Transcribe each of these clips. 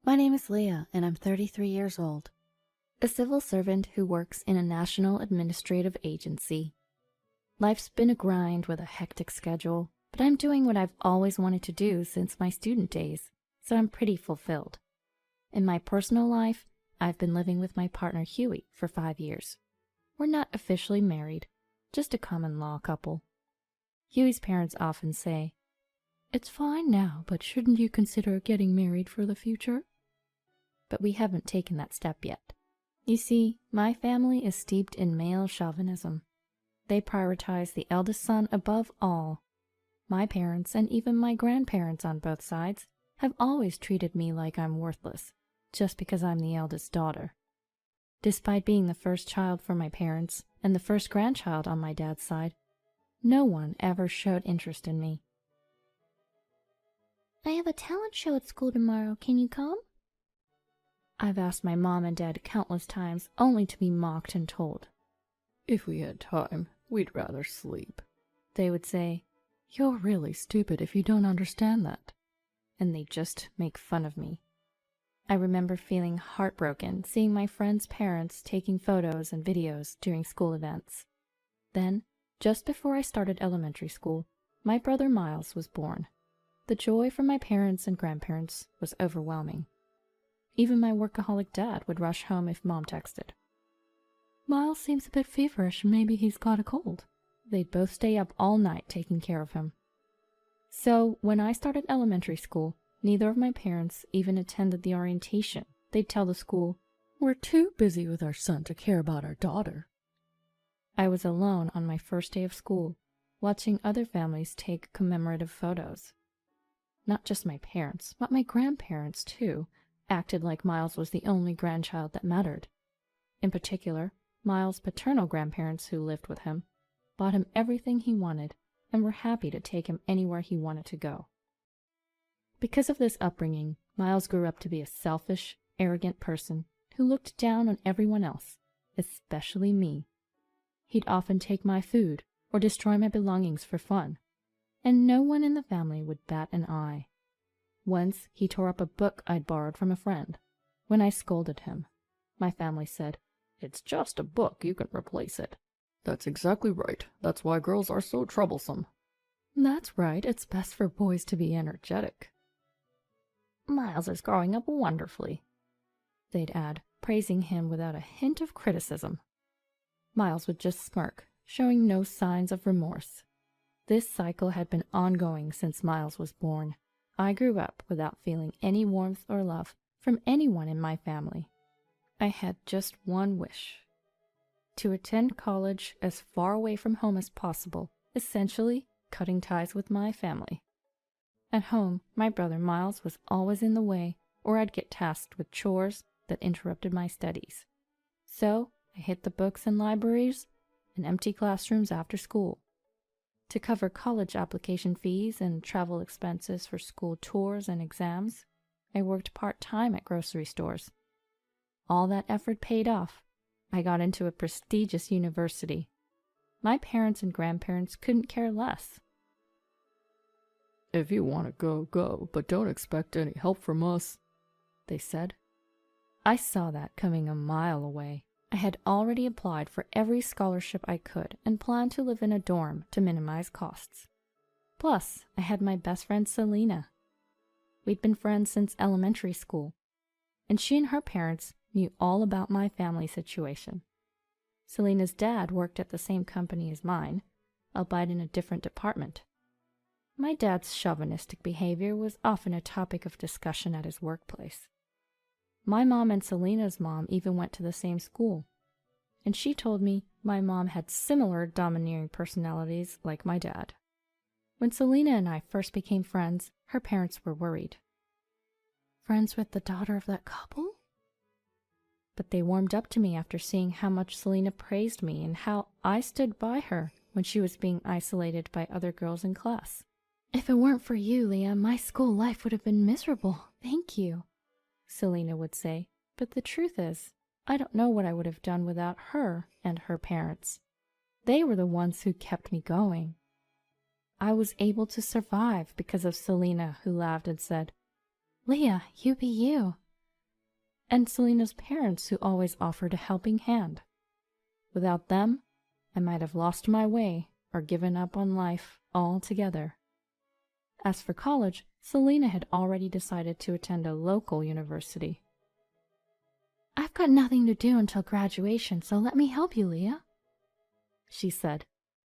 My name is Leah, and I'm 33 years old. A civil servant who works in a national administrative agency. Life's been a grind with a hectic schedule, but I'm doing what I've always wanted to do since my student days, so I'm pretty fulfilled. In my personal life, I've been living with my partner Huey for 5 years. We're not officially married, just a common law couple. Huey's parents often say, "It's fine now, but shouldn't you consider getting married for the future?" But we haven't taken that step yet. You see, my family is steeped in male chauvinism. They prioritize the eldest son above all. My parents, and even my grandparents on both sides, have always treated me like I'm worthless, just because I'm the eldest daughter. Despite being the first child for my parents, and the first grandchild on my dad's side, no one ever showed interest in me. I have a talent show at school tomorrow. Can you come? I've asked my mom and dad countless times, only to be mocked and told, "If we had time, we'd rather sleep." They would say, "You're really stupid if you don't understand that." And they just make fun of me. I remember feeling heartbroken seeing my friends' parents taking photos and videos during school events. Then, just before I started elementary school, my brother Miles was born. The joy from my parents and grandparents was overwhelming. Even my workaholic dad would rush home if Mom texted, "Miles seems a bit feverish, maybe he's got a cold." They'd both stay up all night taking care of him. So, when I started elementary school, neither of my parents even attended the orientation. They'd tell the school, "We're too busy with our son to care about our daughter." I was alone on my first day of school, watching other families take commemorative photos. Not just my parents, but my grandparents, too, acted like Miles was the only grandchild that mattered. In particular, Miles' paternal grandparents who lived with him bought him everything he wanted and were happy to take him anywhere he wanted to go. Because of this upbringing, Miles grew up to be a selfish, arrogant person who looked down on everyone else, especially me. He'd often take my food or destroy my belongings for fun, and no one in the family would bat an eye. Once, he tore up a book I'd borrowed from a friend. When I scolded him, my family said, "It's just a book, you can replace it." "That's exactly right. That's why girls are so troublesome." "That's right, it's best for boys to be energetic." "Miles is growing up wonderfully," they'd add, praising him without a hint of criticism. Miles would just smirk, showing no signs of remorse. This cycle had been ongoing since Miles was born. I grew up without feeling any warmth or love from anyone in my family. I had just one wish: to attend college as far away from home as possible, essentially cutting ties with my family. At home, my brother Miles was always in the way, or I'd get tasked with chores that interrupted my studies. So I hit the books and libraries and empty classrooms after school. To cover college application fees and travel expenses for school tours and exams, I worked part-time at grocery stores. All that effort paid off. I got into a prestigious university. My parents and grandparents couldn't care less. "If you want to go, go, but don't expect any help from us," they said. I saw that coming a mile away. I had already applied for every scholarship I could and planned to live in a dorm to minimize costs. Plus, I had my best friend Selena. We'd been friends since elementary school, and she and her parents knew all about my family situation. Selena's dad worked at the same company as mine, albeit in a different department. My dad's chauvinistic behavior was often a topic of discussion at his workplace. My mom and Selena's mom even went to the same school, and she told me my mom had similar domineering personalities like my dad. When Selena and I first became friends, her parents were worried. "Friends with the daughter of that couple?" But they warmed up to me after seeing how much Selena praised me and how I stood by her when she was being isolated by other girls in class. "If it weren't for you, Leah, my school life would have been miserable. Thank you," Selena would say. But the truth is, I don't know what I would have done without her and her parents. They were the ones who kept me going. I was able to survive because of Selena, who laughed and said, "Leah, you be you. and Selena's parents who always offered a helping hand. Without them, I might have lost my way or given up on life altogether. As for college, Selena had already decided to attend a local university. "I've got nothing to do until graduation, so let me help you, Leah," she said.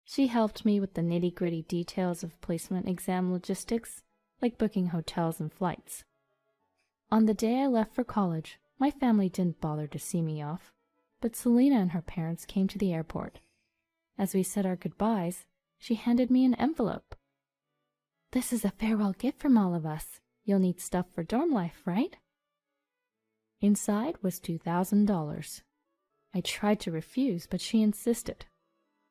She helped me with the nitty-gritty details of placement exam logistics, like booking hotels and flights. On the day I left for college, my family didn't bother to see me off, but Selena and her parents came to the airport. As we said our goodbyes, she handed me an envelope. "This is a farewell gift from all of us. You'll need stuff for dorm life, right?" Inside was $2,000. I tried to refuse, but she insisted.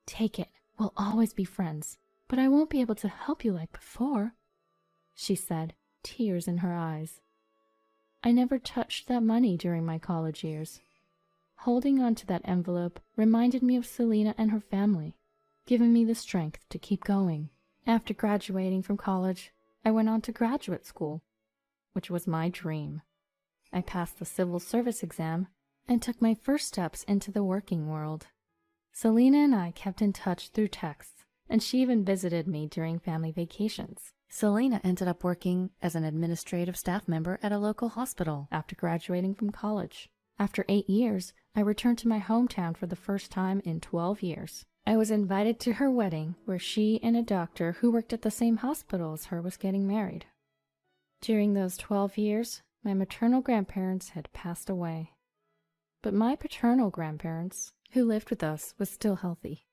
"Take it. We'll always be friends, but I won't be able to help you like before," she said, tears in her eyes. I never touched that money during my college years. Holding on to that envelope reminded me of Selena and her family, giving me the strength to keep going. After graduating from college, I went on to graduate school, which was my dream. I passed the civil service exam and took my first steps into the working world. Selena and I kept in touch through texts, and she even visited me during family vacations. Selena ended up working as an administrative staff member at a local hospital after graduating from college. After 8 years, I returned to my hometown for the first time in 12 years. I was invited to her wedding, where she and a doctor who worked at the same hospital as her was getting married. During those 12 years, my maternal grandparents had passed away. But my paternal grandparents, who lived with us, was still healthy.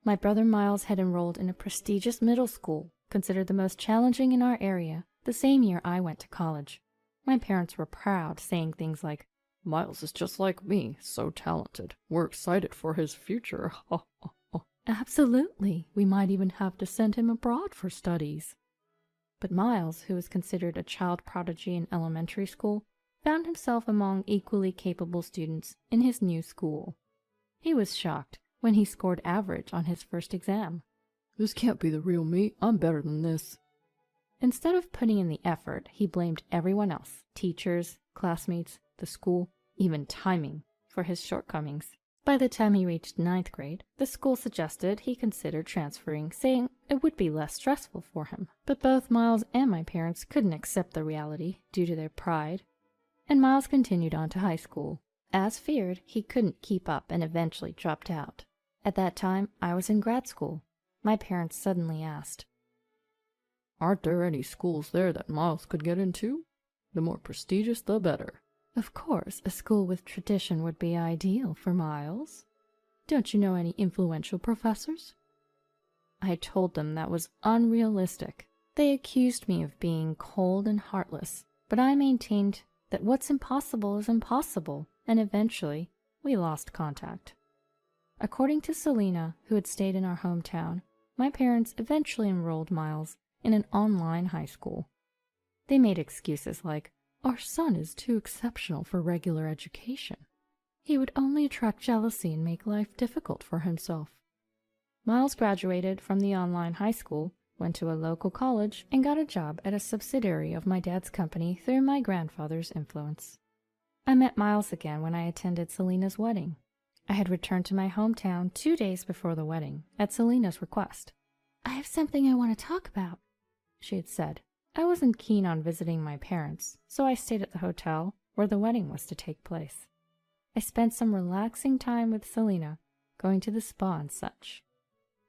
My brother Miles had enrolled in a prestigious middle school, considered the most challenging in our area, the same year I went to college. My parents were proud, saying things like, "Miles is just like me, so talented. We're excited for his future." "Absolutely. We might even have to send him abroad for studies." But Miles, who was considered a child prodigy in elementary school, found himself among equally capable students in his new school. He was shocked when he scored average on his first exam. "This can't be the real me. I'm better than this." Instead of putting in the effort, he blamed everyone else, teachers, classmates, the school, even timing, for his shortcomings. By the time he reached 9th grade, the school suggested he consider transferring, saying it would be less stressful for him. But both Miles and my parents couldn't accept the reality due to their pride, and Miles continued on to high school. As feared, he couldn't keep up and eventually dropped out. At that time, I was in grad school. My parents suddenly asked, "Aren't there any schools there that Miles could get into? The more prestigious, the better." "Of course, a school with tradition would be ideal for Miles. Don't you know any influential professors?" I told them that was unrealistic. They accused me of being cold and heartless, but I maintained that what's impossible is impossible, and eventually we lost contact. According to Selena, who had stayed in our hometown, my parents eventually enrolled Miles in an online high school. They made excuses like, "Our son is too exceptional for regular education. He would only attract jealousy and make life difficult for himself." Miles graduated from the online high school, went to a local college, and got a job at a subsidiary of my dad's company through my grandfather's influence. I met Miles again when I attended Selena's wedding. I had returned to my hometown 2 days before the wedding, at Selena's request. "I have something I want to talk about," she had said. I wasn't keen on visiting my parents, so I stayed at the hotel where the wedding was to take place. I spent some relaxing time with Selena, going to the spa and such.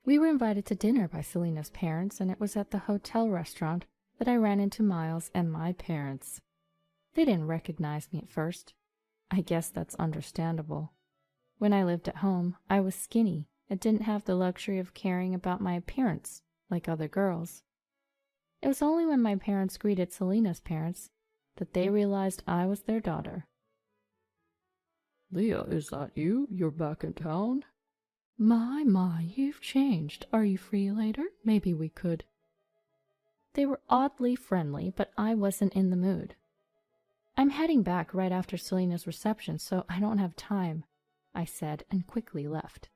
We were invited to dinner by Selena's parents, and it was at the hotel restaurant that I ran into Miles and my parents. They didn't recognize me at first. I guess that's understandable. When I lived at home, I was skinny and didn't have the luxury of caring about my appearance like other girls. It was only when my parents greeted Selena's parents that they realized I was their daughter. "Leah, is that you? You're back in town?" My, you've changed. Are you free later? Maybe we could." They were oddly friendly, but I wasn't in the mood. "I'm heading back right after Selena's reception, so I don't have time," I said, and quickly left.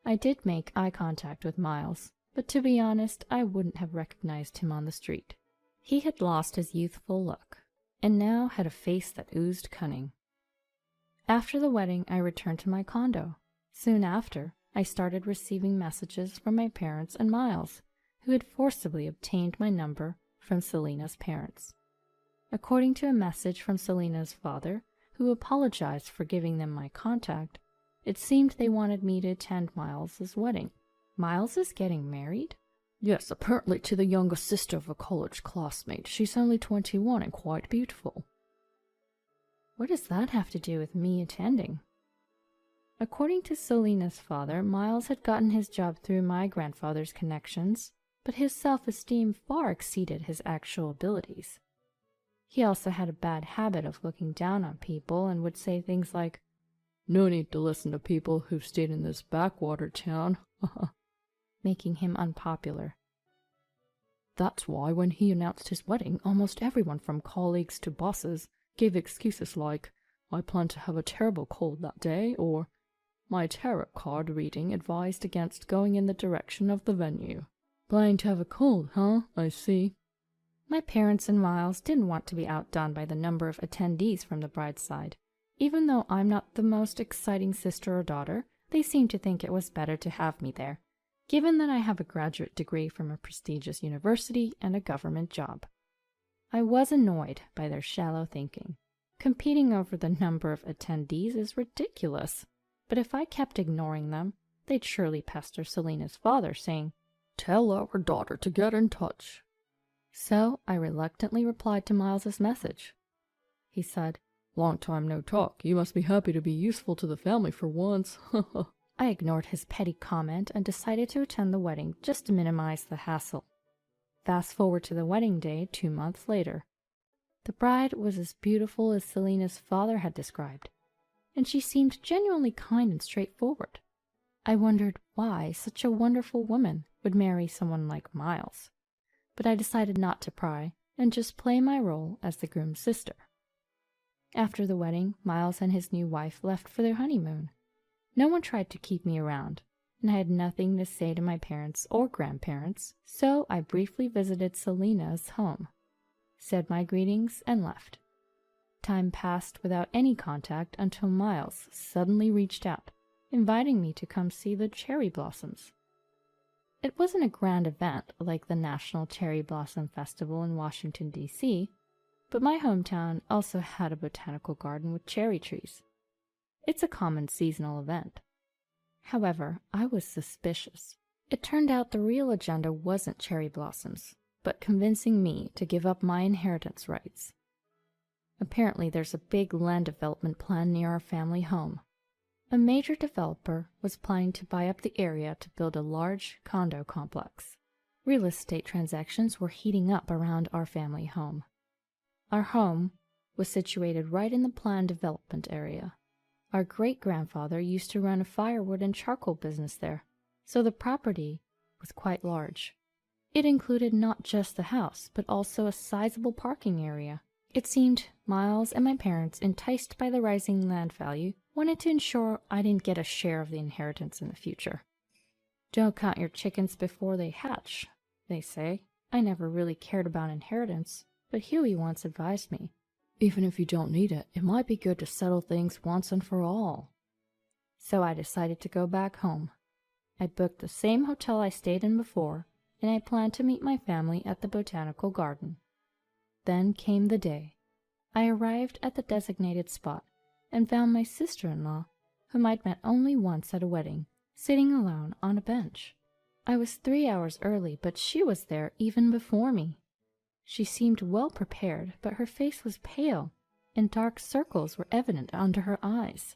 I did make eye contact with Miles, but to be honest, I wouldn't have recognized him on the street. He had lost his youthful look, and now had a face that oozed cunning. After the wedding, I returned to my condo. Soon after, I started receiving messages from my parents and Miles, who had forcibly obtained my number from Selena's parents. According to a message from Selena's father, who apologized for giving them my contact, it seemed they wanted me to attend Miles's wedding. Miles is getting married? Yes, apparently to the younger sister of a college classmate. She's only 21 and quite beautiful. What does that have to do with me attending? According to Selena's father, Miles had gotten his job through my grandfather's connections, but his self-esteem far exceeded his actual abilities. He also had a bad habit of looking down on people and would say things like, "No need to listen to people who've stayed in this backwater town," making him unpopular. That's why when he announced his wedding, almost everyone from colleagues to bosses gave excuses like, "I plan to have a terrible cold that day," or "My tarot card reading advised against going in the direction of the venue." Planning to have a cold, huh? I see. My parents and Miles didn't want to be outdone by the number of attendees from the bride's side. Even though I'm not the most exciting sister or daughter, they seemed to think it was better to have me there, given that I have a graduate degree from a prestigious university and a government job. I was annoyed by their shallow thinking. Competing over the number of attendees is ridiculous, but if I kept ignoring them, they'd surely pester Selena's father, saying, "Tell our daughter to get in touch." So I reluctantly replied to Miles's message. He said, "Long time no talk. You must be happy to be useful to the family for once." I ignored his petty comment and decided to attend the wedding just to minimize the hassle. Fast forward to the wedding day 2 months later. The bride was as beautiful as Selena's father had described, and she seemed genuinely kind and straightforward. I wondered why such a wonderful woman would marry someone like Miles, but I decided not to pry and just play my role as the groom's sister. After the wedding, Miles and his new wife left for their honeymoon. No one tried to keep me around, and I had nothing to say to my parents or grandparents, so I briefly visited Selena's home, said my greetings, and left. Time passed without any contact until Miles suddenly reached out, inviting me to come see the cherry blossoms. It wasn't a grand event like the National Cherry Blossom Festival in Washington, D.C., but my hometown also had a botanical garden with cherry trees. It's a common seasonal event. However, I was suspicious. It turned out the real agenda wasn't cherry blossoms, but convincing me to give up my inheritance rights. Apparently, there's a big land development plan near our family home. A major developer was planning to buy up the area to build a large condo complex. Real estate transactions were heating up around our family home. Our home was situated right in the planned development area. Our great-grandfather used to run a firewood and charcoal business there, so the property was quite large. It included not just the house, but also a sizable parking area. It seemed Miles and my parents, enticed by the rising land value, wanted to ensure I didn't get a share of the inheritance in the future. Don't count your chickens before they hatch, they say. I never really cared about inheritance, but Huey once advised me, "Even if you don't need it, it might be good to settle things once and for all." So I decided to go back home. I booked the same hotel I stayed in before, and I planned to meet my family at the botanical garden. Then came the day. I arrived at the designated spot and found my sister-in-law, whom I'd met only once at a wedding, sitting alone on a bench. I was 3 hours early, but she was there even before me. She seemed well prepared, but her face was pale, and dark circles were evident under her eyes.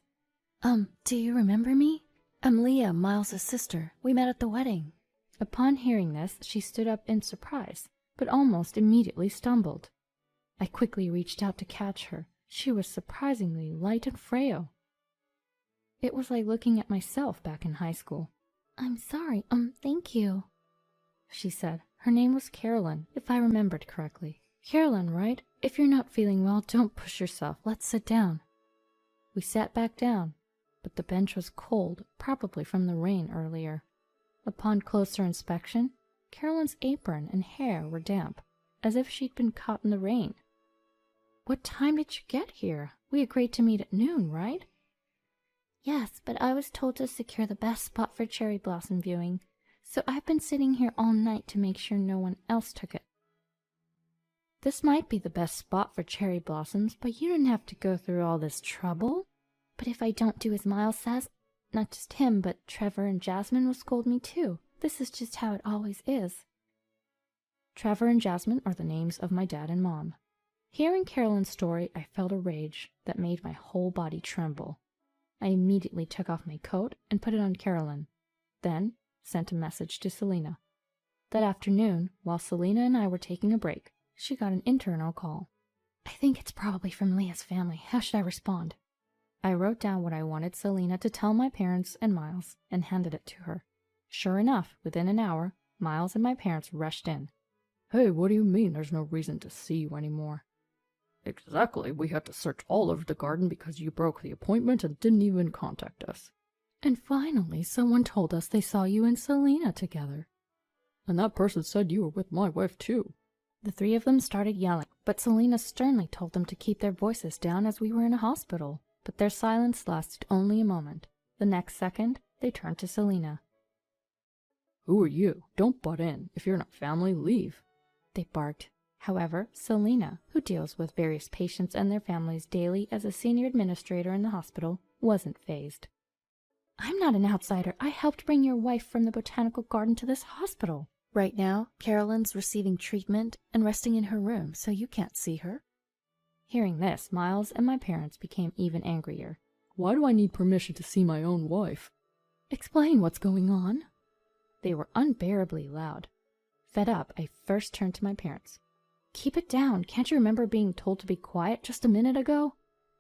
Do you remember me? I'm Leah, Miles' sister. We met at the wedding." Upon hearing this, she stood up in surprise, but almost immediately stumbled. I quickly reached out to catch her. She was surprisingly light and frail. It was like looking at myself back in high school. "I'm sorry, thank you," she said. Her name was Carolyn, if I remembered correctly. Carolyn, right? If you're not feeling well, don't push yourself. Let's sit down. We sat back down, but the bench was cold, probably from the rain earlier. Upon closer inspection, Carolyn's apron and hair were damp, as if she'd been caught in the rain. "What time did you get here? We agreed to meet at noon, right?" Yes, but I was told to secure the best spot for cherry blossom viewing, so I've been sitting here all night to make sure no one else took it. This might be the best spot for cherry blossoms, but you didn't have to go through all this trouble. But if I don't do as Miles says, not just him, but Trevor and Jasmine will scold me too. This is just how it always is. Trevor and Jasmine are the names of my dad and mom. Hearing Carolyn's story, I felt a rage that made my whole body tremble. I immediately took off my coat and put it on Carolyn, then sent a message to Selena. That afternoon, while Selena and I were taking a break, she got an internal call. I think it's probably from Leah's family. How should I respond? I wrote down what I wanted Selena to tell my parents and Miles and handed it to her. Sure enough, within an hour, Miles and my parents rushed in. Hey, what do you mean there's no reason to see you anymore? Exactly, we had to search all over the garden because you broke the appointment and didn't even contact us. And finally, someone told us they saw you and Selena together. And that person said you were with my wife too. The three of them started yelling, but Selena sternly told them to keep their voices down as we were in a hospital. But their silence lasted only a moment. The next second, they turned to Selena. Who are you? Don't butt in. If you're not family, leave. They barked. However, Selena, who deals with various patients and their families daily as a senior administrator in the hospital, wasn't fazed. I'm not an outsider. I helped bring your wife from the botanical garden to this hospital. Right now, Carolyn's receiving treatment and resting in her room, so you can't see her. Hearing this, Miles and my parents became even angrier. Why do I need permission to see my own wife? Explain what's going on. They were unbearably loud. Fed up, I first turned to my parents. Keep it down. Can't you remember being told to be quiet just a minute ago?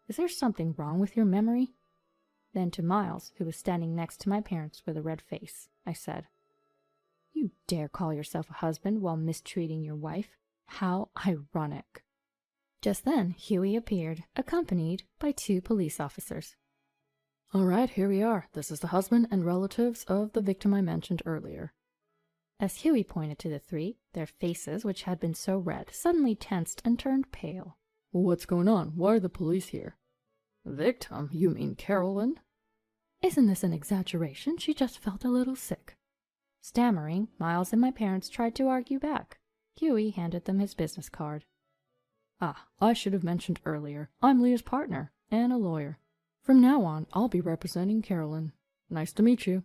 Is there something wrong with your memory? Then to Miles, who was standing next to my parents with a red face, I said, You dare call yourself a husband while mistreating your wife? How ironic. Just then, Huey appeared, accompanied by 2 police officers. All right, here we are. This is the husband and relatives of the victim I mentioned earlier. As Huey pointed to the 3, their faces, which had been so red, suddenly tensed and turned pale. What's going on? Why are the police here? Victim? You mean Carolyn? Isn't this an exaggeration? She just felt a little sick. Stammering, Miles and my parents tried to argue back. Huey handed them his business card. Ah, I should have mentioned earlier. I'm Leah's partner and a lawyer. From now on, I'll be representing Carolyn. Nice to meet you.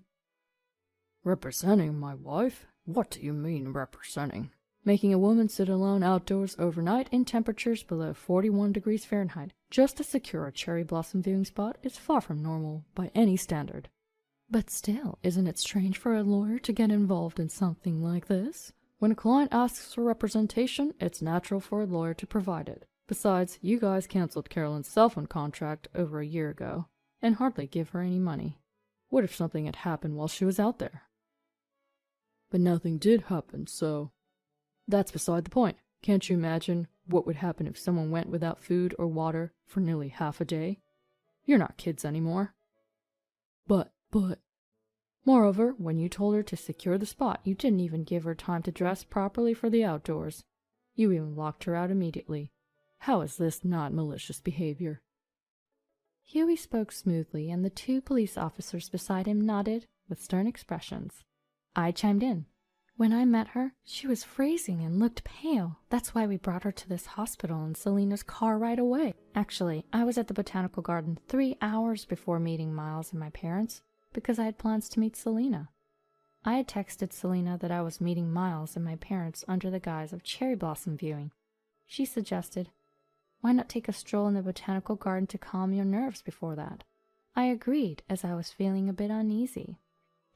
Representing my wife? What do you mean, representing? Making a woman sit alone outdoors overnight in temperatures below 41 degrees Fahrenheit just to secure a cherry blossom viewing spot is far from normal by any standard. But still, isn't it strange for a lawyer to get involved in something like this? When a client asks for representation, it's natural for a lawyer to provide it. Besides, you guys canceled Carolyn's cell phone contract over a year ago, and hardly give her any money. What if something had happened while she was out there? But nothing did happen, so... That's beside the point. Can't you imagine what would happen if someone went without food or water for nearly half a day? You're not kids anymore. But... Moreover, when you told her to secure the spot, you didn't even give her time to dress properly for the outdoors. You even locked her out immediately. How is this not malicious behavior? Huey spoke smoothly, and the 2 police officers beside him nodded with stern expressions. I chimed in. When I met her, she was freezing and looked pale. That's why we brought her to this hospital in Selena's car right away. Actually, I was at the botanical garden 3 hours before meeting Miles and my parents, because I had plans to meet Selena. I had texted Selena that I was meeting Miles and my parents under the guise of cherry blossom viewing. She suggested, why not take a stroll in the botanical garden to calm your nerves before that? I agreed, as I was feeling a bit uneasy.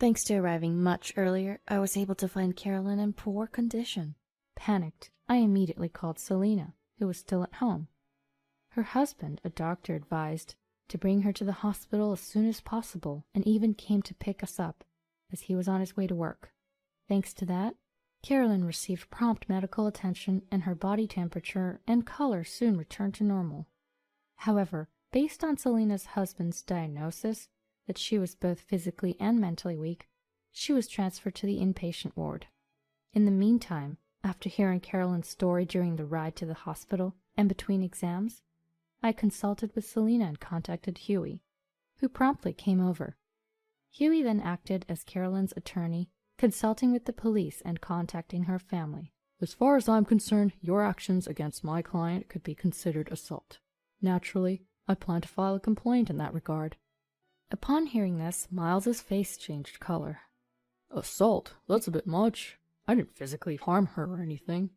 Thanks to arriving much earlier, I was able to find Carolyn in poor condition. Panicked, I immediately called Selena, who was still at home. Her husband, a doctor, advised to bring her to the hospital as soon as possible, and even came to pick us up, as he was on his way to work. Thanks to that, Carolyn received prompt medical attention, and her body temperature and color soon returned to normal. However, based on Selena's husband's diagnosis that she was both physically and mentally weak, she was transferred to the inpatient ward. In the meantime, after hearing Carolyn's story during the ride to the hospital and between exams, I consulted with Selena and contacted Huey. who promptly came over. Huey then acted as Carolyn's attorney, consulting with the police and contacting her family. As far as I'm concerned, your actions against my client could be considered assault. Naturally, I plan to file a complaint in that regard. Upon hearing this, Miles's face changed color. Assault? That's a bit much. I didn't physically harm her or anything.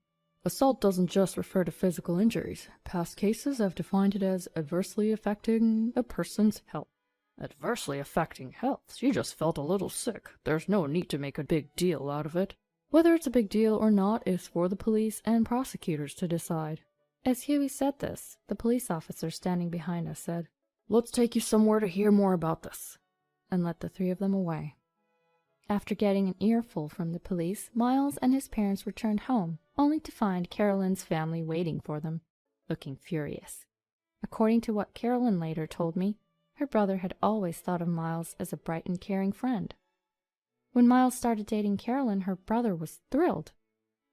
Assault doesn't just refer to physical injuries. Past cases have defined it as adversely affecting a person's health. Adversely affecting health? She just felt a little sick. There's no need to make a big deal out of it. Whether it's a big deal or not is for the police and prosecutors to decide. As Huey said this, the police officer standing behind us said, "Let's take you somewhere to hear more about this," and led the three of them away. After getting an earful from the police, Miles and his parents returned home, only to find Carolyn's family waiting for them, looking furious. According to what Carolyn later told me, her brother had always thought of Miles as a bright and caring friend. When Miles started dating Carolyn, her brother was thrilled.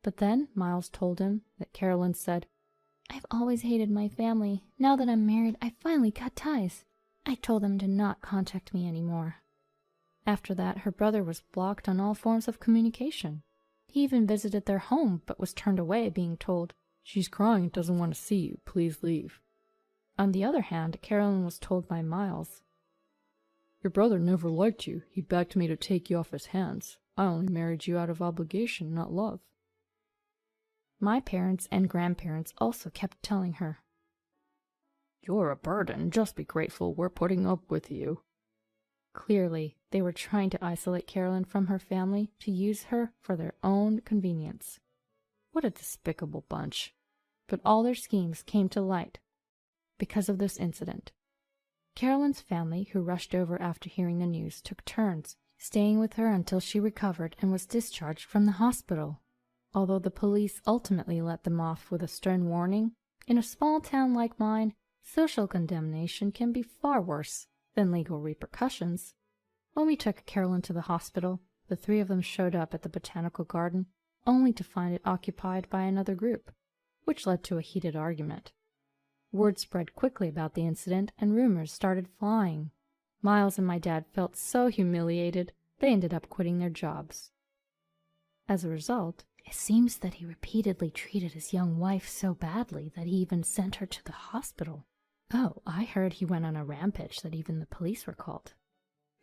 But then Miles told him that Carolyn said, "I've always hated my family. Now that I'm married, I finally cut ties. I told them to not contact me anymore." After that, her brother was blocked on all forms of communication. He even visited their home, but was turned away, being told, "She's crying and doesn't want to see you. Please leave." On the other hand, Carolyn was told by Miles, "Your brother never liked you. He begged me to take you off his hands. I only married you out of obligation, not love." My parents and grandparents also kept telling her, "You're a burden. Just be grateful we're putting up with you." Clearly, they were trying to isolate Carolyn from her family to use her for their own convenience. What a despicable bunch. But all their schemes came to light because of this incident. Carolyn's family, who rushed over after hearing the news, took turns, staying with her until she recovered and was discharged from the hospital. Although the police ultimately let them off with a stern warning, in a small town like mine, social condemnation can be far worse than legal repercussions. When we took Carolyn to the hospital, the three of them showed up at the botanical garden, only to find it occupied by another group, which led to a heated argument. Word spread quickly about the incident, and rumors started flying. Miles and my dad felt so humiliated, they ended up quitting their jobs. As a result, it seems that he repeatedly treated his young wife so badly that he even sent her to the hospital. Oh, I heard he went on a rampage that even the police were called.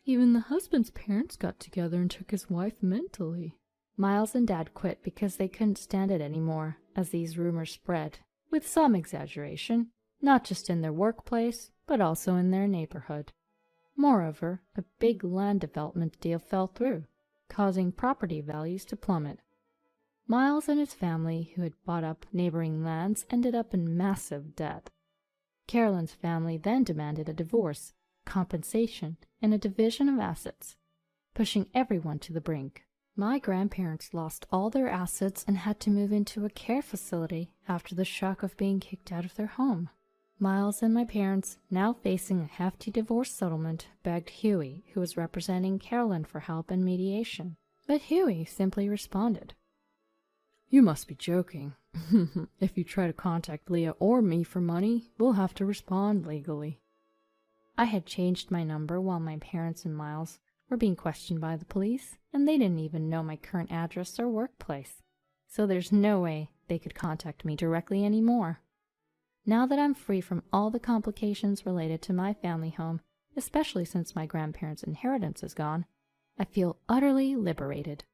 Even the husband's parents got together and took his wife mentally. Miles and Dad quit because they couldn't stand it anymore, as these rumors spread, with some exaggeration, not just in their workplace, but also in their neighborhood. Moreover, a big land development deal fell through, causing property values to plummet. Miles and his family, who had bought up neighboring lands, ended up in massive debt. Carolyn's family then demanded a divorce, compensation, and a division of assets, pushing everyone to the brink. My grandparents lost all their assets and had to move into a care facility after the shock of being kicked out of their home. Miles and my parents, now facing a hefty divorce settlement, begged Huey, who was representing Carolyn, for help and mediation. But Huey simply responded, "You must be joking. If you try to contact Leah or me for money, we'll have to respond legally." I had changed my number while my parents and Miles were being questioned by the police, and they didn't even know my current address or workplace, so there's no way they could contact me directly anymore. Now that I'm free from all the complications related to my family home, especially since my grandparents' inheritance is gone, I feel utterly liberated.